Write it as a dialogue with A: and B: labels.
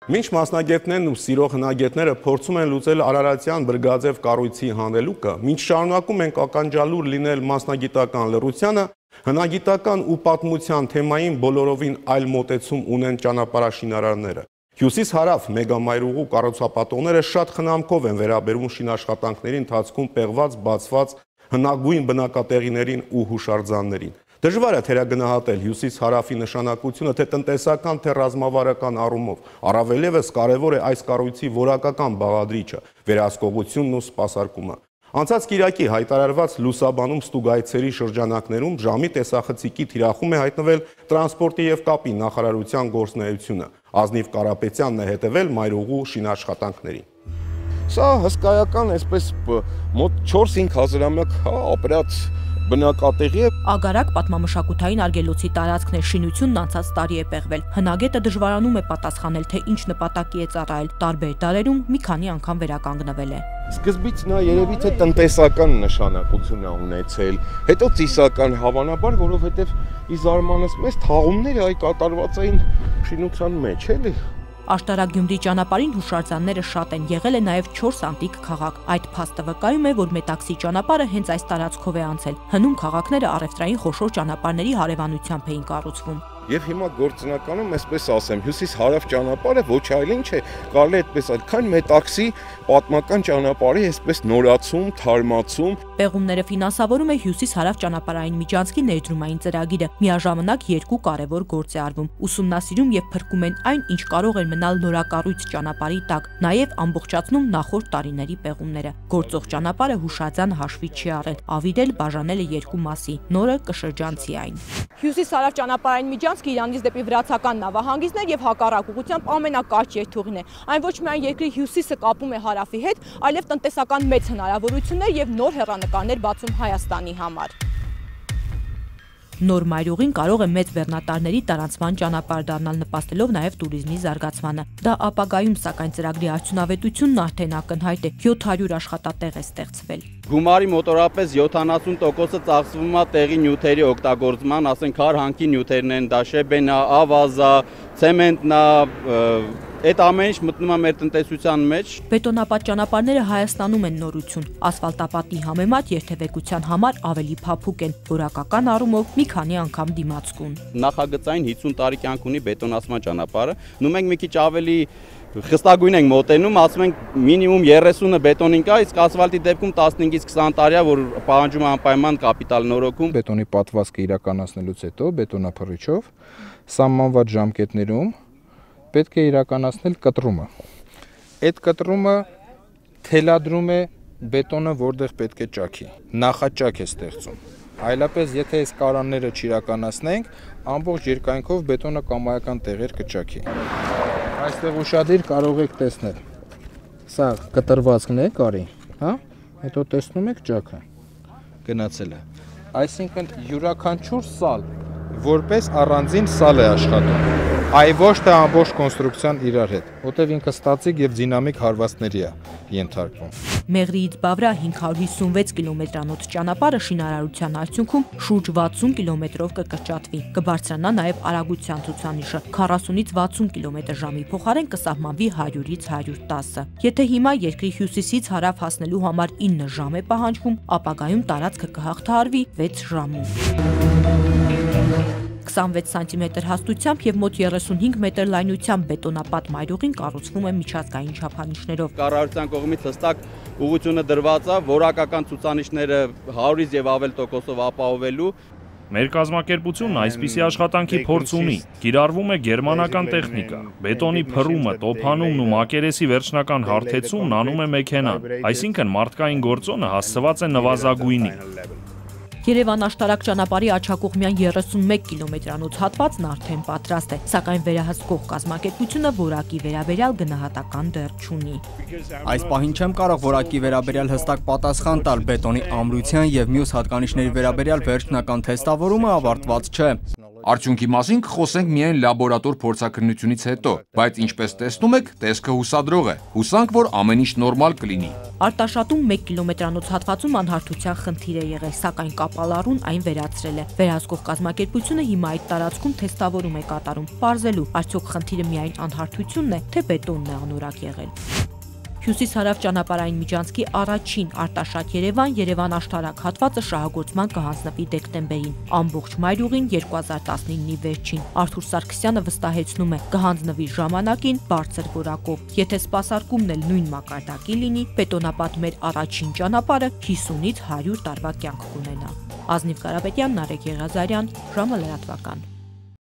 A: Մինչ մասնագետներն ու սիրող հնագետները փորձում են լուծել Արարատյան բրգաձև կառույցի հանելուկը, մինչ շարունակում ենք ականջալուր լինել մասնագիտական լռությանը, հնագիտական ու պատմության թեմային բոլորովին այլ մոտեցում ունեն ճանապարհաշինարարները։ Հյուսիս-հարավ մեգամայրուղու կառուցապատողները շատ խնամքով են վերաբերվում շինաշխատանքների ընթացքում պեղված, բացված հնագույն բնակատեղիներին ու հուշարձաններին։ Դժվար է թերագնահատել հյուսիս-հարավի նշանակությունը թե տնտեսական, թե ռազմավարական առումով, առավել ևս կարևոր է այս կառույցի որակական բաղադրիչը, վերահսկողությունն ու սպասարկումը։ Անցած կիրակի հայտարարված լուսաբանում ստուգայցերի շրջանակներում ժամի տեսախցիկի թիրախում է հայտնվել տրանսպորտի եւ կապի նախարարության գործունեությունը։ Ազնիվ Կարապետյանն է հետևել մայրուղու շինաշխատանքներին։
B: Սա հսկայական, այսպես մոտ 4-5 հազարամյակ ապրած բնակատեղի է։
C: Ագարակ պատմամշակութային արգելոցի տարածքն է, շինությունն անցած տարի է պեղվել։ Հնագետը դժվարանում է պատասխանել, թե ինչ նպատակի է ծառայել, տարբեր դարերում մի քանի անգամ վերականգնվել է։
B: Սկզբից նա երևի թե տնտեսական նշանակություն է ունեցել, հետո ծիսական հավանաբար, որովհետև ի զարմանս մեզ թաղումները այ կատարված էին շինության մեջ, էլի։
C: Աշտարակ-Գյումրի ճանապարհին հուշարձանները շատ են, եղել է նաև 4 անտիկ քաղաք։ Այդ փաստը վկայում է, որ Մետաքսի ճանապարհը հենց այս տարածքով է անցել։ Հնում քաղաքները առևտրային խոշոր ճանապարհների հարևանությամբ էին կառուցվում։
B: Եվ հիմա գործնականում, այսպես ասեմ, հյուսիս-հարավ ճանապարհը ոչ այլ ինչ է, կարելի է այդպես այդքան Մետաքսի պատմական ճանապարհի այսպես նորացում, թարմացում։
C: Պեղումները ֆինանսավորում է հյուսիս-հարավ ճանապարհային միջանցքի ներդրումային ծրագիրը։ Միաժամանակ երկու կարևոր գործ է արվում՝ ուսումնասիրում եւ փրկում են այն, ինչ կարող էր մնալ նորակառույց ճանապարհի տակ, նաեւ ամբողջացնում նախորդ տարիների պեղումները։ Գործող ճանապարհը հուշարձան հաշվի չի առել, ավիրել բաժանել է երկու մասի, նորը կշրջանցի այն։ Հյուսիս-հարավ ճանապարհային միջանցքը Իրանից դեպի վրացական նավահանգիստն է եւ հակառակ ուղղությամբ ամենակարճ երթուղին է։ Այն ոչ միայն երկրի հյուսիսը կապում է հարավի հետ, այլև տնտեսական մեծ հնարավորություններ եւ նոր հեռանկարներ բացում Հայաստանի համար։ Նոր մայրուղին կարող է մեծ բեռնատարների տարանցման ճանապարհ դառնալ, նպաստելով նաև туриզմի զարգացմանը։ Դա ապագայում, սակայն ծրագրի արդյունավետությունն արդեն ակնհայտ է, 700 աշխատատեղ է ստեղծվել։
D: Գումարի մոտորապես 70%-ը ծախսվում է տեղի նյութերի օգտագործման, ասենք հարհանքի նյութերն են, դա շեբեն է, ավազա, ցեմենտն է, այդ ամեն ինչ մտնում է մեր տնտեսության մեջ։
C: Բետոնապատ ճանապարհները Հայաստանում են նորություն, ասֆալտապատի համեմատ երթևեկության համար ավելի փափուկ են, որակական առումով մի քանի անգամ դիմացկուն։
D: Նախագծային 50 տարի կյանք ունի բետոնացման ճանապարհը, նու մենք մի քիչ ավելի խստագույն ենք մոտենում, ասում ենք մինիմում 30-ը բետոնին կա, իսկ ասֆալտի դեպքում 15-ից 20 տարի է, որ պահանջում է անպայման կապիտալ նորոգում։
E: Բետոնի պատվազքը իրականացնելուց հետո բետոնափռիչով սահմանված ժամկետներում պետք է իրականացնել կտրումը։ Այդ կտրումը թելադրում է բետոնը, որտեղ պետք է ճաքի։ Նախաճակ է ստեղծում։ Այլապես, եթե այս կարանները չիրականացնենք, ամբողջ երկայնքով բետոնը կամայական տեղեր կճաքի։ Այստեղ ուշադիր կարող եք տեսնել։ Սա կտրվածքն է կարի, հա? Հետո տեսնում եք ճաքը։ Գնացել է։ Այսինքն յուրաքանչյուր սալ որպես առանձին սալ է աշխատում։ Այ ոչ թե ամբողջ կոնստրուկցիան իրար հետ, որտեղ ինքը ստատիկ եւ դինամիկ հարվածների է ենթարկվում։
C: Մեղրիից Բավրա 556 կիլոմետրանոց ճանապարհը շինարարության արդյունքում շուրջ 60 կիլոմետրով կկրճատվի։ Կբարձրանա նաեւ արագության ցուցանիշը 40-ից 60 կիլոմետր/ժ փոխարեն կսահմանվի 100-ից 110։ Եթե հիմա երկրի հյուսիսից հարավ հասնելու համար 9 ժամ է պահանջվում, ապագայում տարածքը կհաղթահարվի 6 ժամում։ 26 սանտիմետր հաստությամբ եւ մոտ 35 մետր լայնությամբ բետոնապատ մայրուղին կառուցվում է միջազգային չափանիշներով։
D: Կառավարության կողմից հստակ ուղղությունը դրված է որակական ցուցանիշները 100-ից եւ ավել տոկոսով ապահովելու։
F: Մեր կազմակերպությունն այսպիսի աշխատանքի փորձ ունի։ Կիրառվում է գերմանական տեխնիկա։ Բետոնի փռումը, տոփանումն ու մակերեսի վերջնական հարթեցումն անում է մեքենան, այսինքն մարդկային գործոնը հասցված է նվազագույնի։
C: Երևան-Աշտարակ ճանապարհի աջակողմյան 31 կիլոմետրանոց հատվածն արդեն պատրաստ է, սակայն վերահսկող կազմակերպությունը որակի վերաբերյալ գնահատական դեռ չունի։
G: Այս պահին չեմ կարող որակի վերաբերյալ հստակ պատասխան տալ, բետոնի ամրության եւ մյուս հատկանիշների վերաբերյալ վերջնական թեստավորումը ավարտված չէ։
H: Արդյունքի մասին կխոսենք միայն լաբորատոր փորձաքննությունից հետո, բայց ինչպես տեսնում եք, տեսքը հուսադրող է։ Հուսանք, որ ամեն ինչ նորմալ կլինի։
C: Արտաշատում 1 կիլոմետրանոց հատվածում անհարթության խնդիր է եղել, սակայն կապալառուն այն վերացրել է։ Վերահսկող կազմակերպությունը հիմա այդ տարածքում թեստավորում է կատարում, պարզելու, արդյոք խնդիրը միայն անհարթությունն է, թե բետոնն է անորակ եղել։ Հյուսիս-հարավ ճանապարհային միջանցքի առաջին Արտաշատ-Երևան աշտարակ հատվածը շահագործման կհանձնվի դեկտեմբերին։ Ամբողջ մայրուղին 2019-ի վերջին։ Արթուր Սարգսյանը վստահեցնում է, կհանձնվի ժամանակին բարձր որակով։ Եթե սպասարկումն էլ նույն մակարդակի լինի, բետոնապատմեր առաջին ճանապարհը 50-ից 100 տարվա կյանք կունենա։ Ազնիվ Կարապետյան, Նարեկ Եղազարյան, ժամը լրատվական։